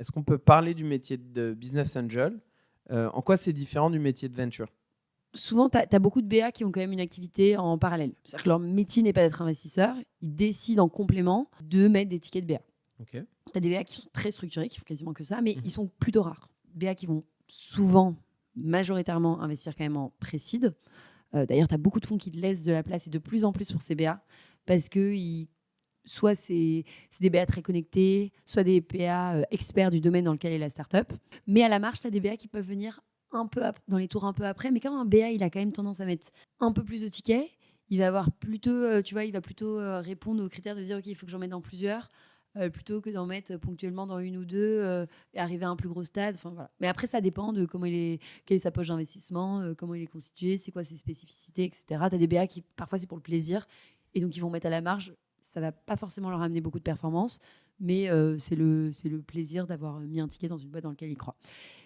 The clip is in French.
est-ce qu'on peut parler du métier de business angel? En quoi c'est différent du métier de venture? Souvent, tu as beaucoup de BA qui ont quand même une activité en parallèle. C'est-à-dire que leur métier n'est pas d'être investisseur. Ils décident en complément de mettre des tickets de BA. OK. Tu as des BA qui sont très structurés, qui font quasiment que ça, mais Mmh. ils sont plutôt rares. BA qui vont souvent, majoritairement, investir quand même en pré-seed. D'ailleurs, tu as beaucoup de fonds qui laissent de la place et de plus en plus pour ces BA parce que soit c'est des BA très connectés, soit des BA experts du domaine dans lequel est la startup. Mais à la marge, tu as des BA qui peuvent venir un peu dans les tours un peu après. Mais quand un BA, il a quand même tendance à mettre un peu plus de tickets, il va avoir plutôt, il va plutôt répondre aux critères de dire ok, il faut que j'en mette dans plusieurs. Plutôt que d'en mettre ponctuellement dans une ou deux et arriver à un plus gros stade. Enfin, voilà. Mais après, ça dépend de quelle est sa poche d'investissement, comment il est constitué, c'est quoi ses spécificités, etc. Tu as des BA qui, parfois, c'est pour le plaisir et donc ils vont mettre à la marge. Ça va pas forcément leur amener beaucoup de performance, mais c'est le plaisir d'avoir mis un ticket dans une boîte dans laquelle ils croient.